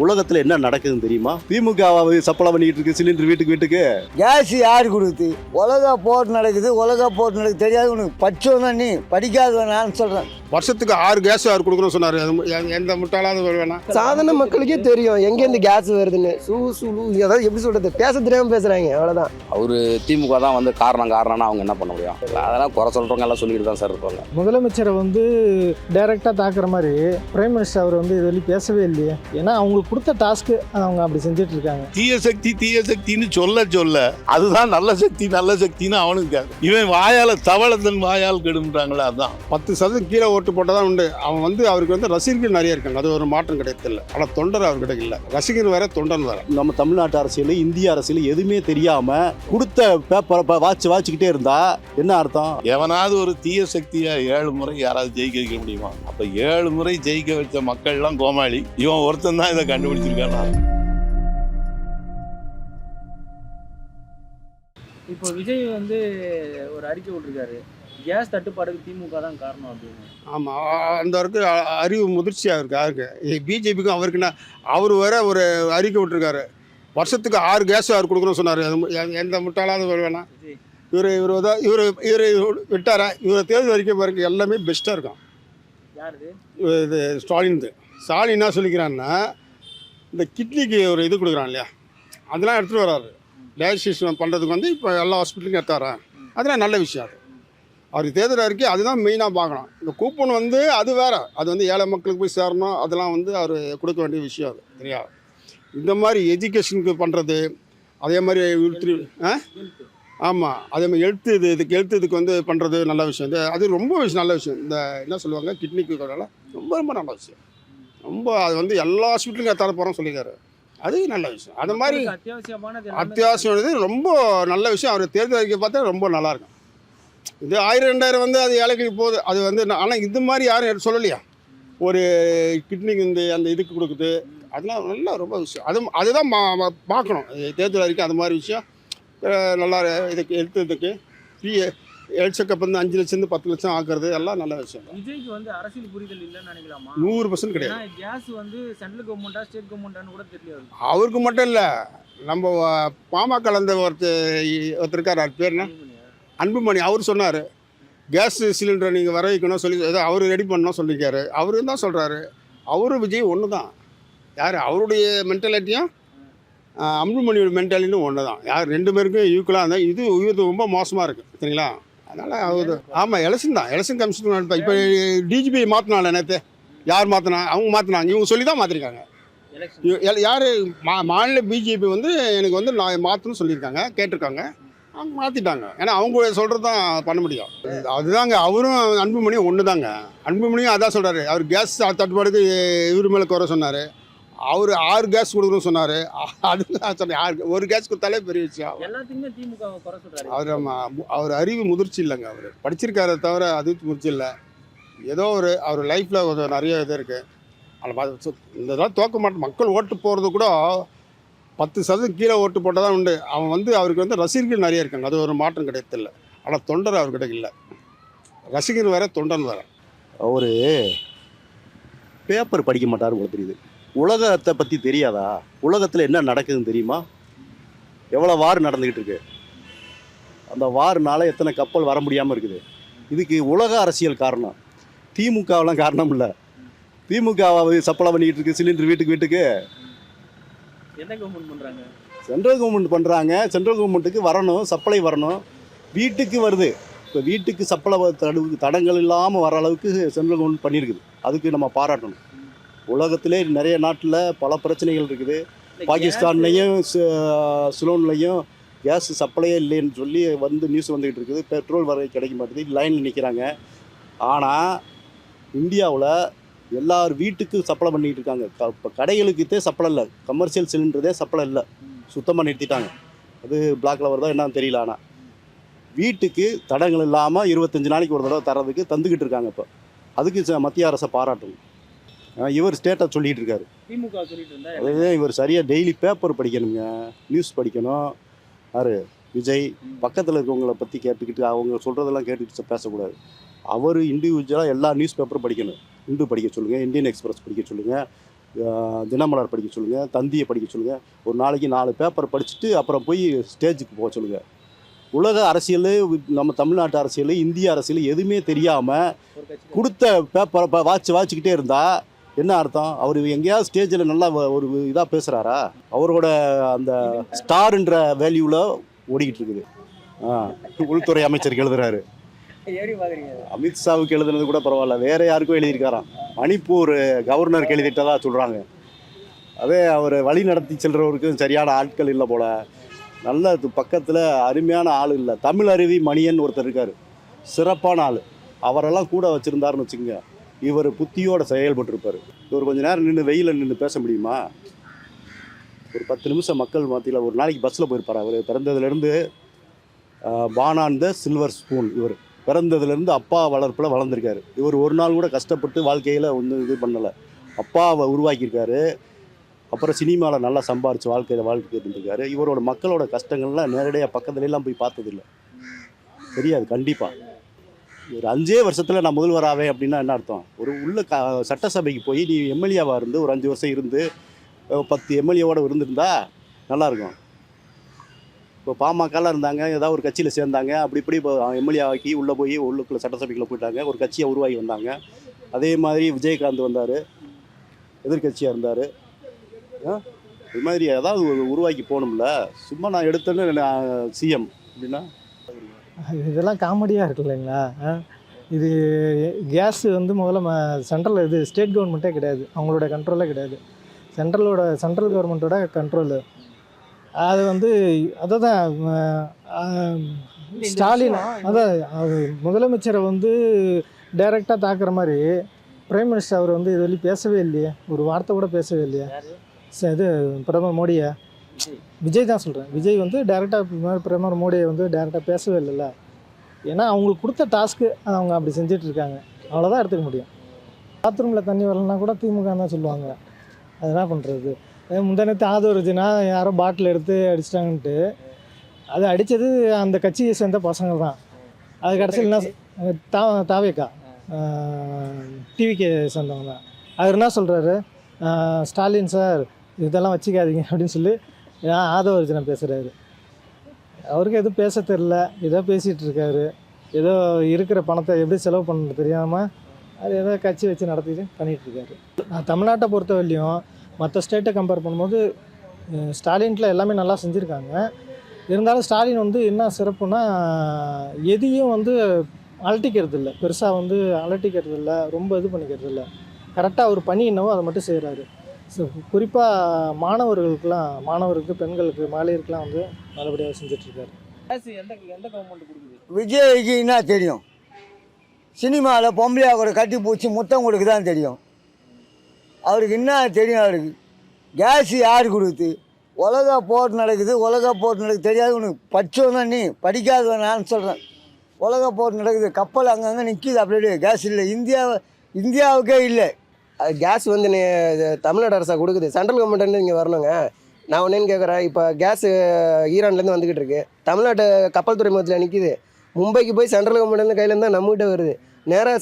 உலகத்துல என்ன நடக்குதுன்னு தெரியுமா? திமுக சப்ளை பண்ணிட்டு இருக்கு சிலிண்டர் வீட்டுக்கு வீட்டுக்கு. கேஸ் யார் கொடுத்து? உலக போர் நடக்குது, தெரியாது உனக்கு. படிச்சவனா நீ, படிக்காதவன் நான் சொல்றேன். வருஷத்துக்கு 6 கேஸ் யார் கொடுக்கணும்னு சொன்னார். எந்த முட்டாளாவது வேணாம். சாதாரண மக்களுக்கே தெரியும் எங்கேருந்து கேஸ் வருதுன்னு. அதாவது எப்படி சொல்றது, பேச தெரியாம பேசுறாங்க, அவ்வளவுதான். அவரு திமுக தான் வந்து காரணம்னா அவங்க என்ன பண்ண முடியும்? அதெல்லாம் குறை சொல்றவங்க எல்லாம் சொல்லிட்டு தான் சார் இருப்பாங்க. முதலமைச்சரை டைரக்டா தாக்குற மாதிரி பிரைம் மினிஸ்டர் அவர் இது வரைக்கும் பேசவே இல்லையே. ஏன்னா அவங்களுக்கு கொடுத்த டாஸ்க்கு அவங்க அப்படி செஞ்சுட்டு இருக்காங்க. தீய சக்தின்னு சொல்ல அதுதான் நல்ல சக்தின்னு அவனுக்கு. இவன் வாயால தவளத்தன் வாயால் கெடும்ன்றாங்களே, அதுதான். 10% கீழே ஓட்டு போட்டால் தான் உண்டு. அவருக்கு ரசிகர்கள் நிறைய இருக்காங்க, அது ஒரு மாற்றம் கிடைக்கல. ஆனால் தொண்டர் அவர்கிட்ட இல்லை. ரசிகர் வேற, தொண்டன் வேற. நம்ம தமிழ்நாட்டு அரசியல், இந்திய அரசியல் எதுவுமே தெரியாம கொடுத்த பேப்பரை வாச்சுக்கிட்டே இருந்தா என்ன அர்த்தம்? எவனாவது ஒரு தீய சக்தியை 7 முறை யாராவது ஜெயிக்க வைக்க முடியுமா? அப்ப 7 முறை ஜெயிக்க வச்ச மக்கள் எல்லாம் கோமாளி. இவன் ஒருத்தன் தான் இதை கண்டுபிடிச்சிருக்கானா? இப்போ விஜய் ஒரு அறிக்கை விட்டுருக்காரு, கேஸ் தட்டுப்பாடுக்கு திமுக தான் காரணம் அப்படின்னு. ஆமாம், அந்த வரைக்கும் அறிவு முதிர்ச்சியாக இருக்கு யாருக்கு? பிஜேபிக்கும் அவருக்குன்னா அவர் வேற ஒரு அறிக்கை விட்டுருக்காரு. வருஷத்துக்கு 6 கேஸ் யார் கொடுக்கணும்னு சொன்னார். எந்த முட்டாளாவது வேணாம். இவர் விட்டாரா? இவரை தேர்தல் அறிக்கை பாருங்க, எல்லாமே பெஸ்ட்டாக இருக்கும். யாரு இது? ஸ்டாலின் என்ன சொல்லிக்கிறான்னா, இந்த கிட்னிக்கு ஒரு இது கொடுக்குறான் இல்லையா, அதெல்லாம் எடுத்துகிட்டு வர்றாரு. டயாலிசிஸ் பண்ணுறதுக்கு இப்போ எல்லா ஹாஸ்பிட்டலுக்கும் எடுத்தாரேன். அதெல்லாம் நல்ல விஷயம். அது அவருக்கு தேர்தல் அறிக்கை அதுதான் மெயினாக பார்க்கணும். இந்த கூப்பன் அது வேறு, அது ஏழை மக்களுக்கு போய் சேரணும். அதெல்லாம் அவர் கொடுக்க வேண்டிய விஷயம். அது தெரியாது. இந்த மாதிரி எஜுகேஷனுக்கு பண்ணுறது, அதே மாதிரி ஆமாம், அதே மாதிரி எழுத்துக்கு பண்ணுறது நல்ல விஷயம். அது ரொம்ப நல்ல விஷயம். இந்த என்ன சொல்லுவாங்க, கிட்னிக்கு ரொம்ப நல்ல விஷயம். ரொம்ப அது எல்லா ஹாஸ்பிட்டலுக்கும் தர போகிறோம்னு சொல்லியிருக்காரு. அது நல்ல விஷயம். அது மாதிரி அத்தியாவசியமானது ரொம்ப நல்ல விஷயம். அவர் தேர்தல் அறிக்கை பார்த்தா ரொம்ப நல்லாயிருக்கும். இது 1000-2000 அது ஏழைக்கு போகுது. அது ஆனால் இது மாதிரி யாரும் சொல்லலையா? ஒரு கிட்னிக்கு அந்த இதுக்கு கொடுக்குது, அதெல்லாம் நல்லா ரொம்ப விஷயம். அதுதான் பார்க்கணும் தேர்தல் அறிக்கை. அது மாதிரி விஷயம் நல்லா இதுக்கு எழுத்துறதுக்கு ஹெல்த் செக்கப் 5 லட்சம் 10 லட்சம் ஆக்குறது எல்லாம் நல்ல விஷயம். விஜய்க்கு அரசியல் புரிதல் இல்லைன்னு நினைக்கலாமா? 100% கிடையாது. கேஸ் சென்ட்ரல் கவர்மெண்டா ஸ்டேட் கவர்மெண்டான்னு கூட தெரியாது. அவருக்கு மட்டும் இல்லை, நம்ம பாமக கலந்த ஒருத்தர் இருக்கார், அவர் பேர் என்ன, அன்புமணி. அவர் சொன்னார் கேஸ் சிலிண்டரை நீங்கள் வர வைக்கணும் சொல்லி, ஏதோ அவர் ரெடி பண்ணணும் சொல்லியிருக்காரு. அவரு தான் சொல்கிறாரு. அவரும் விஜய் ஒன்று தான். யார் அவருடைய மென்டாலிட்டியும் அன்புமணியோட மென்டாலிட்டியும் ஒன்று தான். யார் 2 பேருக்கும் ஈக்குவலாக இருந்தால் இது ரொம்ப மோசமாக இருக்குது, சரிங்களா? அதனால் அவர் ஆமாம், எலெக்ஷன் கமிஷன். இப்போ டிஜிபி மாற்றினால நேற்று. யார் மாற்றினா? அவங்க மாற்றினாங்க. இவங்க சொல்லி தான் மாற்றிருக்காங்க. யார் மாநில பிஜேபி எனக்கு நான் மாற்றணும்னு சொல்லியிருக்காங்க, கேட்டிருக்காங்க. அவங்க மாற்றிட்டாங்க. ஏன்னா அவங்க சொல்கிறது தான் பண்ண முடியும். அதுதாங்க. அவரும் அன்புமணியும் ஒன்று தாங்க. அன்புமணியும் அதான் சொல்கிறாரு. அவர் கேஸ் தட்டுப்பாடுக்கு இவர் மேலே குறை சொன்னார். அவர் 6 கேஸ் கொடுக்கணும்னு சொன்னார். அதுதான் சொன்னேன், ஒரு கேஸ் கொடுத்தாலே பெரிய விஷயம். எல்லாத்தையுமே திமுக குறை சொல்றாரு. அவர் அறிவு முதிர்ச்சி இல்லைங்க. அவர் படிச்சிருக்காரு தவிர அறிவு முதிர்ச்சி இல்லை. ஏதோ அவர் லைஃப்பில் நிறைய இது இருக்குது. அதில் இந்த இதெல்லாம் தோக்க மாட்டேன். மக்கள் ஓட்டு போகிறது கூட 10% கீழே ஓட்டு போட்டால் தான் உண்டு. அவருக்கு ரசிகர்கள் நிறைய இருக்காங்க, அது ஒரு மாற்றம் கிடைக்கல. ஆனால் தொண்டர் அவர்கிட்ட இல்லை. ரசிகர் வேற, தொண்டன் வேற. அவரு பேப்பர் படிக்க மாட்டாரு, உங்களுக்கு தெரியுது. உலகத்தை பற்றி தெரியாதா? உலகத்தில் என்ன நடக்குதுன்னு தெரியுமா? எவ்வளோ வார் நடந்துக்கிட்டு இருக்கு. அந்த வார்னால எத்தனை கப்பல் வர முடியாமல் இருக்குது. இதுக்கு உலக அரசியல் காரணம். திமுகவெலாம் காரணம் இல்லை. திமுக சப்ளை பண்ணிக்கிட்டு இருக்கு சிலிண்டர் வீட்டுக்கு வீட்டுக்கு. என்ன கவர்மெண்ட் பண்ணுறாங்க? சென்ட்ரல் கவர்மெண்ட் பண்ணுறாங்க. சென்ட்ரல் கவர்மெண்ட்டுக்கு வரணும், சப்ளை வரணும், வீட்டுக்கு வருது. இப்போ வீட்டுக்கு சப்ளை தடங்கள் இல்லாமல் வர அளவுக்கு சென்ட்ரல் கவர்மெண்ட் பண்ணியிருக்குது. அதுக்கு நம்ம பாராட்டணும். உலகத்திலே நிறைய நாட்டில் பல பிரச்சனைகள் இருக்குது. பாகிஸ்தான்லேயும் சிலோன்லேயும் கேஸ் சப்ளையே இல்லைன்னு சொல்லி நியூஸ் வந்துக்கிட்டு இருக்குது. பெட்ரோல் வர கிடைக்க மாட்டேங்குது, லைனில் நிற்கிறாங்க. ஆனால் இந்தியாவில் எல்லார் வீட்டுக்கு சப்ளை பண்ணிக்கிட்டு இருக்காங்க. இப்போ கடைகளுக்குத்தே சப்ளை இல்லை, கமர்ஷியல் சிலிண்டரே சப்ளை இல்லை, சுத்தமாக நிறுத்திட்டாங்க. அது பிளாக்ல வருதா என்னன்னு தெரியல. ஆனால் வீட்டுக்கு தடங்கள் இல்லாமல் 25 நாளைக்கு ஒரு தடவை தரதுக்கு தந்துக்கிட்டு இருக்காங்க. இப்போ அதுக்கு மத்திய அரசை பாராட்டணும். இவர் ஸ்டேட்டாக சொல்லிகிட்டு இருக்காரு. திமுக சொல்லிட்டு இருந்தா அதே இவர் சரியாக டெய்லி பேப்பர் படிக்கணுங்க, நியூஸ் படிக்கணும். யார்? விஜய். பக்கத்தில் இருக்கவங்கள பற்றி கேட்டுக்கிட்டு அவங்க சொல்கிறதெல்லாம் கேட்டுக்கிட்டு பேசக்கூடாது. அவர் இண்டிவிஜுவலாக எல்லா நியூஸ் பேப்பரும் படிக்கணும். இந்து படிக்க சொல்லுங்கள், இந்தியன் எக்ஸ்பிரஸ் படிக்க சொல்லுங்கள், தினமலர் படிக்க சொல்லுங்கள், தந்தியை படிக்க சொல்லுங்கள். ஒரு நாளைக்கு 4 பேப்பர் படிச்சுட்டு அப்புறம் போய் ஸ்டேஜுக்கு போக சொல்லுங்கள். உலக அரசியல், நம்ம தமிழ்நாட்டு அரசியல், இந்திய அரசியல் எதுவுமே தெரியாமல் ஒரு கட்சி கொடுத்த பேப்பரை வாச்சிக்கிட்டே இருந்தால் என்ன அர்த்தம்? அவர் எங்கேயாவது ஸ்டேஜில் நல்லா ஒரு இதாக பேசுகிறாரா? அவரோட அந்த ஸ்டார்ன்ற வேல்யூவில் ஓடிக்கிட்டு இருக்குது. உள்துறை அமைச்சருக்கு எழுதுறாரு, எப்படி பாக்குறீங்க? அமித்ஷாவுக்கு எழுதுனது கூட பரவாயில்ல, வேற யாருக்கும் எழுதியிருக்காராம். மணிப்பூர் கவர்னருக்கு எழுதிட்டதா சொல்கிறாங்க. அதே அவர் வழி நடத்தி செல்றவருக்கு சரியான ஆட்கள் இல்லை போல. நல்ல பக்கத்தில் அருமையான ஆள் இல்லை. தமிழ் அருவி மணியன் ஒருத்தர் இருக்கார், சிறப்பான ஆள். அவரெல்லாம் கூட வச்சுருந்தாருன்னு வச்சுக்கோங்க, இவர் புத்தியோட செயல்பட்டுருப்பார். இவர் கொஞ்சம் நேரம் நின்று வெயிலில் நின்று பேச முடியுமா? ஒரு 10 நிமிஷம் மக்கள் மத்தியில் ஒரு நாளைக்கு பஸ்ஸில் போயிருப்பார். அவர் பிறந்ததுலேருந்து பானான் த சில்வர் ஸ்பூன். இவர் பிறந்ததுலேருந்து அப்பா வளர்ப்பில் வளர்ந்துருக்காரு. இவர் ஒரு நாள் கூட கஷ்டப்பட்டு வாழ்க்கையில் ஒன்றும் இது பண்ணலை. அப்பாவை உருவாக்கியிருக்காரு. அப்புறம் சினிமாவில் நல்லா சம்பாரித்து வாழ்க்கை இருந்திருக்காரு. இவரோட மக்களோட கஷ்டங்கள்லாம் நேரடியாக பக்கத்துலலாம் போய் பார்த்ததில்லை, தெரியாது. கண்டிப்பாக ஒரு 5 வருஷத்தில் நான் முதல்வர் ஆவேன் அப்படின்னா என்ன அர்த்தம்? ஒரு உள்ள சட்டசபைக்கு போய் நீ எம்எல்ஏவாக இருந்து ஒரு 5 வருஷம் இருந்து 10 எம்எல்ஏவோட இருந்திருந்தா நல்லாயிருக்கும். இப்போ பாமகலாம் இருந்தாங்க, ஏதாவது ஒரு கட்சியில் சேர்ந்தாங்க, அப்படி இப்படி இப்போ எம்எல்ஏ ஆக்கி உள்ளே போய் உள்ளுக்குள்ளே சட்டசபைக்குள்ளே போயிட்டாங்க, ஒரு கட்சியை உருவாகி வந்தாங்க. அதே மாதிரி விஜயகாந்த் வந்தார், எதிர்கட்சியாக இருந்தார். இது மாதிரி ஏதாவது உருவாக்கி போகணும்ல. சும்மா நான் எடுத்தேன்னு நான் சிஎம் அப்படின்னா இதெல்லாம் காமெடியாக இருக்கு இல்லைங்களா? இது கேஸ் வந்து முதல்ல சென்ட்ரல் இது ஸ்டேட் கவர்மெண்ட்டே கிடையாது, அவங்களோட கண்ட்ரோலே கிடையாது. சென்ட்ரல் கவர்மெண்ட்டோட கண்ட்ரோலு அது வந்து அதை தான் ஸ்டாலின் அதான் முதலமைச்சரை வந்து டைரெக்டாக தாக்குற மாதிரி பிரைம் மினிஸ்டர் அவர் வந்து இது வரையும் பேசவே இல்லையே, ஒரு வார்த்தை கூட பேசவே இல்லையே. இது பிரதமர் மோடியை, விஜய் தான் சொல்கிறேன். விஜய் வந்து டைரெக்டாக பிரதமர் மோடியை வந்து டைரெக்டாக பேசவே இல்லைல்ல. ஏன்னா அவங்களுக்கு கொடுத்த டாஸ்க்கு அவங்க அப்படி செஞ்சிட்ருக்காங்க, அவ்வளோதான் எடுத்துக்க முடியும். பாத்ரூமில் தண்ணி வரலன்னா கூட திமுக தான் சொல்லுவாங்க. அது என்ன பண்ணுறது? முந்தானத்து ஆதரவுனா யாரோ பாட்டில் எடுத்து அடிச்சிட்டாங்கன்ட்டு, அது அடித்தது அந்த கட்சியை சேர்ந்த பசங்க தான். அது கடைசியில் என்ன தாவேக்கா டிவிக்கு சேர்ந்தவங்க தான். அவர் என்ன சொல்கிறாரு, ஸ்டாலின் சார் இதெல்லாம் வச்சுக்காதீங்க அப்படின்னு சொல்லி ஆதவர்ஜனை பேசுகிறாரு. அவருக்கு எதுவும் பேச தெரில, ஏதோ பேசிகிட்டு இருக்காரு. ஏதோ இருக்கிற பணத்தை எப்படி செலவு பண்ண தெரியாமல் அது ஏதோ கட்சி வச்சு நடத்திட்டு பண்ணிகிட்ருக்காரு. தமிழ்நாட்டை பொறுத்த வரையும் மற்ற ஸ்டேட்டை கம்பேர் பண்ணும்போது ஸ்டாலின்ல எல்லாமே நல்லா செஞ்சுருக்காங்க. இருந்தாலும் ஸ்டாலின் வந்து என்ன சிறப்புனா எதையும் வந்து அலட்டிக்கிறது இல்லை, பெருசாக வந்து அலட்டிக்கிறது இல்லை, ரொம்ப இது பண்ணிக்கிறது இல்லை. கரெக்டாக அவர் பணி என்னவோ அதை மட்டும் செய்கிறாரு. ஸோ குறிப்பாக மாணவருக்கு, பெண்களுக்கு, மகளிருக்கெலாம் வந்து நல்லபடியாக செஞ்சிட்ருக்காரு. கேஸ் எந்த கவர்மெண்ட் கொடுக்குது? விஜய்க்கு என்ன தெரியும்? சினிமாவில் பொம்பளையா கூட கட்டி பூச்சி முத்தம் கொடுக்க தான் தெரியும். அவருக்கு என்ன தெரியும்? அவருக்கு கேஸ் யார் கொடுத்து? உலக போர் நடக்குது தெரியாது உனக்கு. படித்தவன் தான் நீ, படிக்காதவன் நான் சொல்கிறேன். உலக போர் நடக்குது, கப்பல் அங்கங்கே நிற்கிது, அப்படியே கேஸ் இல்லை. இந்தியாவுக்கே இல்லை. அது கேஸ் வந்து தமிழ்நாடு அரசாக கொடுக்குது, சென்ட்ரல் கவர்மெண்ட்லேருந்து இங்கே வரணுங்க. நான் ஒன்றேன்னு கேட்குறேன், இப்போ கேஸு ஈரான்லேருந்து வந்துக்கிட்டு இருக்கு, தமிழ்நாட்டு கப்பல் துறைமுகத்தில் நிற்கிது. மும்பைக்கு போய் சென்ட்ரல் கவர்மெண்ட்லேருந்து கையிலேருந்து தான் நம்மகிட்ட வருது. நேராக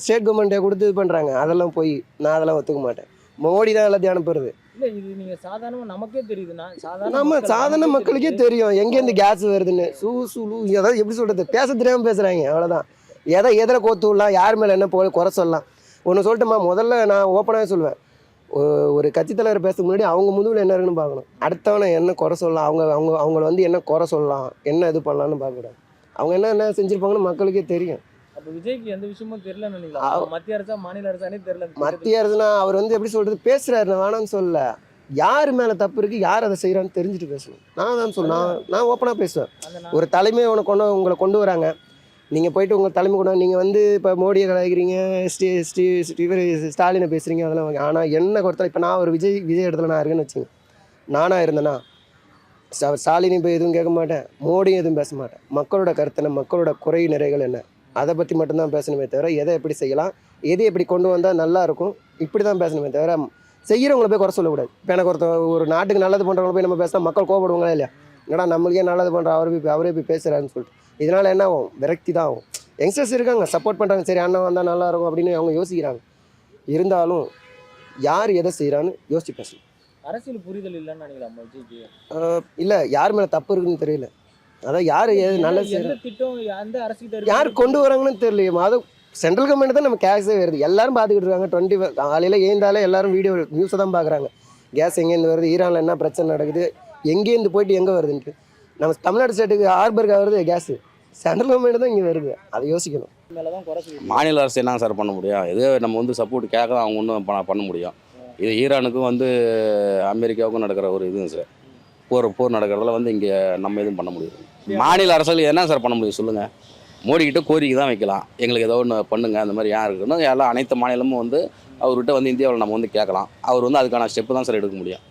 ஸ்டேட் கவர்மெண்ட்டே கொடுத்து இது பண்ணுறாங்க. அதெல்லாம் போய் நான் அதெல்லாம் ஒத்துக்க மாட்டேன். மோடி தான் எல்லாத்தையும் அனுப்புறது. இல்லை, இது நீங்கள் சாதாரணமாக நமக்கே தெரியுதுண்ணா. சாதாரண மக்களுக்கே தெரியும் எங்கேருந்து கேஸ் வருதுன்னு. அதாவது எப்படி சொல்கிறது, பேச தெரியாமல் பேசுகிறாங்க, அவ்வளோதான். எதில் கோத்து விடலாம், யார் மேலே என்ன குறை சொல்லலாம். ஒன்று சொல்லட்டுமா? முதல்ல நான் ஓப்பனாகவே சொல்லுவேன், ஒரு கட்சி தலைவர் பேசுறதுக்கு முன்னாடி அவங்க முதுகில் என்ன இருக்குன்னு பார்க்கணும். அடுத்தவனை என்ன குறை சொல்லலாம், அவங்கள வந்து என்ன குறை சொல்லலாம், என்ன இது பண்ணலான்னு பார்க்கக்கூடாது. அவங்க என்ன செஞ்சுருப்பாங்கன்னு மக்களுக்கே தெரியும். அப்போ விஜய்க்கு எந்த விஷயமும் தெரியலன்னு நினைக்கிறீங்களா? மத்திய அரசா மாநில அரசானே தெரியல. மத்திய அரசுனா அவர் வந்து எப்படி சொல்கிறது, பேசுகிறாரு, நான் வேணான்னு சொல்ல. யார் மேலே தப்பு இருக்குது, யார் அதை செய்கிறான்னு தெரிஞ்சுட்டு பேசணும். நான் தான் சொல்லுவேன், நான் ஓப்பனாக பேசுவேன். ஒரு தலைமை உங்களை கொண்டு வராங்க, நீங்கள் போயிட்டு உங்கள் தலைமை கொண்டு நீங்கள் வந்து இப்போ மோடியை கலாய்க்கிறீங்க, ஸ்டாலினை பேசுகிறீங்க, அதெல்லாம் வாங்க. ஆனால் என்ன பொறுத்தவரை இப்போ நான் ஒரு விஜய் இடத்துல நான் இருக்கேன்னு வச்சுங்க, நானாக இருந்தேன்னா ஸ்டாலின் இப்போ எதுவும் கேட்க மாட்டேன், மோடியும் எதுவும் பேச மாட்டேன். மக்களோட கருத்து என்ன, மக்களோட குறை நிறைகள் என்ன, அதை பற்றி மட்டும்தான் பேசணுமே தவிர எதை எப்படி செய்யலாம், எதை எப்படி கொண்டு வந்தால் நல்லாயிருக்கும், இப்படி தான் பேசணுமே தவிர செய்கிறவங்கள போய் குறை சொல்லக்கூடாது. இப்போ எனக்கு ஒரு நாட்டுக்கு நல்லது பண்ணுறவங்கள போய் நம்ம பேசினா மக்கள் கோபப்படுவாங்களா இல்லையா? ஏன்னா நம்மளுக்கே நல்லது பண்ணுற அவரே போய் பேசுகிறாருன்னு சொல்லிட்டு இதனால் என்ன ஆகும், விரக்தி தான் ஆகும். யங்ஸ்டர்ஸ் இருக்காங்க, சப்போர்ட் பண்ணுறாங்க, சரி அண்ணன் வந்தால் நல்லாயிருக்கும் அப்படின்னு அவங்க யோசிக்கிறாங்க. இருந்தாலும் யார் எதை செய்கிறான்னு யோசிச்சு பேசணும். அரசியல் புரிதல் இல்லைன்னு நினைக்கலாம் விஜய்க்கு. இல்லை யார் மேலே தப்பு இருக்குன்னு தெரியல. அதான் யார் எது நல்ல எந்த செய்யற திட்டம் அந்த அரசியல் யார் கொண்டு வராங்கன்னு தெரியலையே. அது சென்ட்ரல் கவர்மெண்ட் தான் நம்ம கேஸே வருது. எல்லாரும் பார்த்துக்கிட்டு இருக்காங்க. காலையில் ஏந்தாலே எல்லாரும் வீடியோ நியூஸை தான் பார்க்குறாங்க. கேஸ் எங்கேருந்து வருது, ஈரானில் என்ன பிரச்சனை நடக்குது, எங்கேருந்து போயிட்டு எங்கே வருதுன்ட்டு. நம்ம தமிழ்நாடு ஸ்டேட்டுக்கு ஹார்பருக்கு வருது கேஸு, சென்ட்ரல் கவர்மெண்ட் தான் இங்கே வருது. அதை யோசிக்கணும். மேலதான் குறை சொல்லி மாநில அரசு என்ன சார் பண்ண முடியும்? இதே நம்ம வந்து சப்போர்ட் கேட்க தான் அவங்க ஒன்றும் பண்ண முடியும். இது ஈரானுக்கும் வந்து அமெரிக்காவுக்கும் நடக்கிற ஒரு இதுவும் சார். போர் நடக்கிறதுல வந்து இங்கே நம்ம எதுவும் பண்ண முடியும். மாநில அரசுகள் என்ன சார் பண்ண முடியும் சொல்லுங்கள்? மோடிக்கிட்ட கோரிக்கை தான் வைக்கலாம், எங்களுக்கு ஏதோ ஒன்று பண்ணுங்க அந்த மாதிரி யார் இருக்குன்னு. எல்லாம் அனைத்து மாநிலமும் வந்து அவர்கிட்ட வந்து இந்தியாவில் நம்ம வந்து கேட்கலாம். அவர் வந்து அதுக்கான ஸ்டெப்பு தான் சார் எடுக்க முடியும்.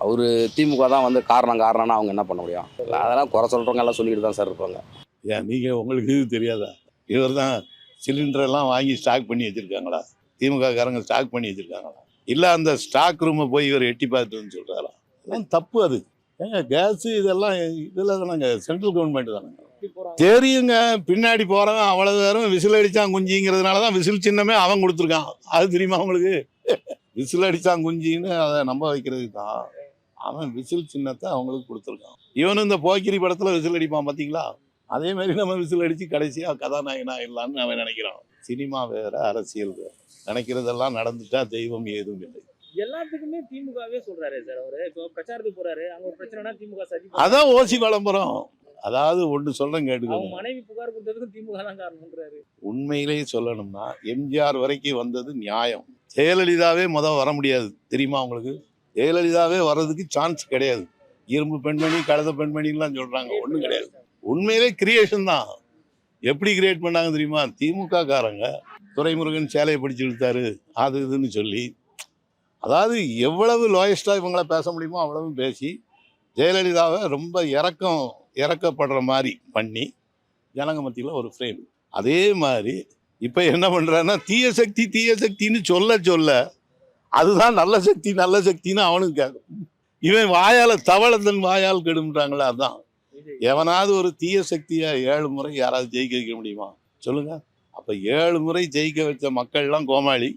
அவர் திமுக தான் வந்து காரணம்னா அவங்க என்ன பண்ண முடியும்? அதெல்லாம் குறை சொல்கிறவங்க எல்லாம் சொல்லிட்டு தான் சார் இருப்பாங்க. ஏன் நீங்கள் உங்களுக்கு இது தெரியாதா? இவர் தான் சிலிண்டரெல்லாம் வாங்கி ஸ்டாக் பண்ணி வச்சுருக்காங்களா? திமுககாரங்க ஸ்டாக் பண்ணி வச்சுருக்காங்களா? இல்லை அந்த ஸ்டாக் ரூமை போய் இவர் எட்டி பார்த்துன்னு சொல்கிறாரா? அதெல்லாம் தப்பு. அது ஏங்க கேஸு இதெல்லாம் இதில் தானேங்க சென்ட்ரல் கவர்மெண்ட் தானேங்க தெரியுங்க. பின்னாடி போகிறவன் அவ்வளோ நேரம் விசில் அடித்தான் குஞ்சிங்கிறதுனால தான் விசில் சின்னமே அவன் கொடுத்துருக்கான். அது தெரியுமா அவங்களுக்கு? விசில் அடித்தான் குஞ்சின்னு அதை நம்ப வைக்கிறதுக்கு தான் அவன் விசில் சின்னத்தை அவங்களுக்கு கொடுத்துருக்கான். இவனும் இந்த போக்கிரி படத்தில் விசில் அடிப்பான் பார்த்தீங்களா? அதே மாதிரி நம்ம விசில் அடித்து கடைசியாக கதாநாயகனா இல்லான்னு அவன் நினைக்கிறான். சினிமா வேறு, அரசியல் வேறு. நினைக்கிறதெல்லாம் நடந்துட்டா தெய்வம் ஏதும் இல்லை. எல்லாத்துக்குமே திமுகவே சொல்றாரு சார். அவரு இப்போ பிரச்சாரத்துக்கு போறாரு, அங்க ஒரு பிரச்சனைனா திமுக சரி. அதான் ஓசி விளம்பரம். அதாவது ஒன்று சொல்கிறேன் அவங்க கேட்டுக்கோங்க. மனைவி புகார் கொடுத்ததுக்கும் திமுக தான் காரணம்ன்றாரு. உண்மையிலேயே சொல்லணும்னா எம்ஜிஆர் வரைக்கும் வந்தது நியாயம். ஜெயலலிதாவே வர முடியாது தெரியுமா உங்களுக்கு? ஜெயலலிதாவே வர்றதுக்கு சான்ஸ் கிடையாது. இரும்பு பெண்மணி, கழுத பெண்மணிலாம் சொல்கிறாங்க, ஒன்றும் கிடையாது. உண்மையிலே கிரியேஷன் தான். எப்படி கிரியேட் பண்ணாங்க தெரியுமா? திமுக காரங்க துரைமுருகன் சேலையை பிடிச்சி இழுத்தாரு அது இதுன்னு சொல்லி, அதாவது எவ்வளவு லோயஸ்டாக இவங்கள பேச முடியுமோ அவ்வளவு பேசி ஜெயலலிதாவை ரொம்ப இறக்கப்படுற மாதிரி பண்ணி ஜனங்க மத்தியில் ஒரு ஃப்ரேம். அதே மாதிரி இப்போ என்ன பண்ணுறான்னா தீய சக்தின்னு சொல்ல அதுதான் நல்ல சக்தின்னு அவனுக்கு கேட்கும். இவன் வாயால் தவளத்தன் வாயால் கெடும்ன்றாங்களே. அதுதான் எவனாவது ஒரு தீய சக்தியை 7 முறை யாராவது ஜெயிக்க வைக்க முடியுமா சொல்லுங்க? அப்போ 7 முறை ஜெயிக்க வச்ச மக்கள்லாம் கோமாளி.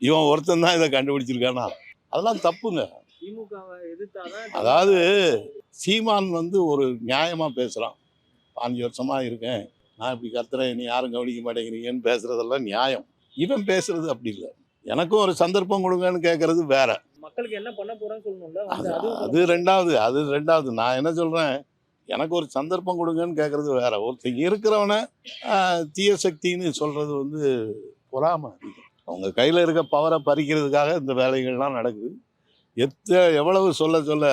இவன் ஒருத்தன் தான் இதை கண்டுபிடிச்சிருக்கானா? அதெல்லாம் தப்புங்க. திமுகவை எதிர்த்தாதான். அதாவது சீமான் வந்து ஒரு நியாயமாக பேசுகிறான். 5 வருஷமாக இருக்கேன், நான் இப்படி கத்துறேன், நீ யாரும் கவனிக்க மாட்டேங்கிறீங்கன்னு பேசுகிறதெல்லாம் நியாயம். இவன் பேசுறது அப்படி இல்லை. எனக்கும் ஒரு சந்தர்ப்பம் கொடுங்கன்னு கேட்கறது வேற. மக்களுக்கு என்ன பண்ண போறேன்னு சொல்லணும்ல. அது ரெண்டாவது. நான் என்ன சொல்கிறேன், எனக்கு ஒரு சந்தர்ப்பம் கொடுங்கன்னு கேட்கறது வேற. ஒருத்தர் இருக்கிறவனை தீய சக்தின்னு சொல்கிறது வந்து பொறாமை. அவங்க கையில் இருக்க பவரை பறிக்கிறதுக்காக இந்த வேலைகள்லாம் நடக்குது. எவ்வளவு சொல்ல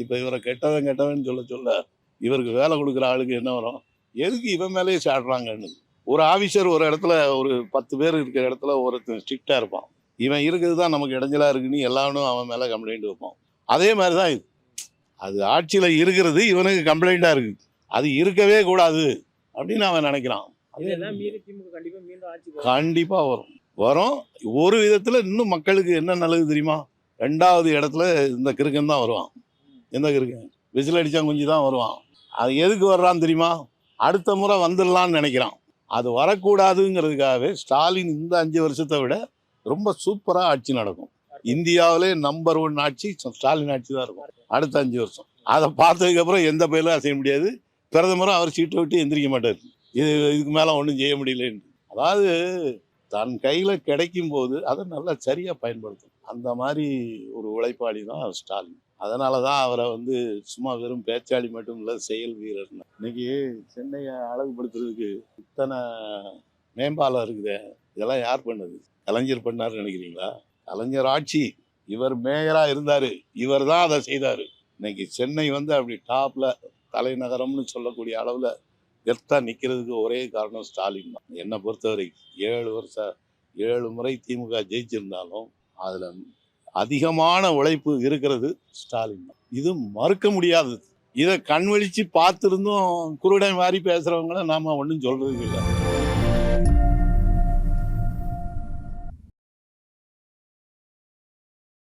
இப்போ இவரை கெட்டவன் சொல்ல இவருக்கு வேலை கொடுக்குற ஆளுக்கு என்ன வரும்? எதுக்கு இவன் மேலேயே சாடுறாங்கன்னு. ஒரு ஆஃபீஸர் ஒரு இடத்துல ஒரு 10 பேர் இருக்கிற இடத்துல ஒருத்தன் ஸ்ட்ரிக்டாக இருப்பான். இவன் இருக்கிறது தான் நமக்கு இடைஞ்சலாக இருக்குன்னு எல்லாரும் அவன் மேலே கம்ப்ளைண்ட் வைப்பான். அதே மாதிரி தான் இது. அது ஆட்சியில் இருக்கிறது இவனுக்கு கம்ப்ளைண்ட்டாக இருக்குது. அது இருக்கவே கூடாது அப்படின்னு அவன் நினைக்கிறான். கண்டிப்பாக வரும். ஒரு விதத்தில் இன்னும் மக்களுக்கு என்ன நல்லது தெரியுமா? 2வது இடத்துல இந்த கிறுக்கன் தான் வருவான். எந்த கிறுக்கன்? விசில் அடித்தா குஞ்சு தான் வருவான். அது எதுக்கு வர்றான்னு தெரியுமா? அடுத்த முறை வந்துடலான்னு நினைக்கிறான். அது வரக்கூடாதுங்கிறதுக்காகவே ஸ்டாலின் இந்த 5 வருஷத்தை விட ரொம்ப சூப்பராக ஆட்சி நடக்கும். இந்தியாவிலே நம்பர் 1 ஆட்சி ஸ்டாலின் ஆட்சி தான் இருக்கும் அடுத்த 5 வருஷம். அதை பார்த்ததுக்கப்புறம் எந்த பயிலும் அசைய முடியாது. பிரதமரும் அவர் சீட்டை விட்டு எந்திரிக்க மாட்டார். இதுக்கு மேலே ஒன்றும் செய்ய முடியலன்னு. அதாவது தன் கையில் கிடைக்கும் போது அதை நல்லா சரியாக பயன்படுத்தும். அந்த மாதிரி ஒரு உழைப்பாளி தான் ஸ்டாலின். அதனால தான் அவரை வந்து சும்மா வெறும் பேச்சாளி மட்டும் இல்லை, செயல் வீரர்னு. இன்னைக்கு சென்னையை அழகுபடுத்துறதுக்கு இத்தனை மேம்பாலம் இருக்குதே, இதெல்லாம் யார் பண்ணது? கலைஞர் பண்ணார்னு நினைக்கிறீங்களா? கலைஞர் ஆட்சி, இவர் மேயராக இருந்தார், இவர் தான் அதை செய்தார். இன்னைக்கு சென்னை வந்து அப்படி டாப்பில் தலைநகரம்னு சொல்லக்கூடிய அளவில் கெத்தாக நிற்கிறதுக்கு ஒரே காரணம் ஸ்டாலின் தான். என்னை பொறுத்தவரைக்கும் 7 முறை திமுக ஜெயிச்சிருந்தாலும் அதில் அதிகமான உழைப்பு இருக்கிறது ஸ்டாலின் தான். இது மறுக்க முடியாதது. இதை கண்வழித்து பார்த்துருந்தும் குருடை மாதிரி பேசுகிறவங்கள நாம் ஒன்றும் சொல்கிறதுக்கு இல்லை.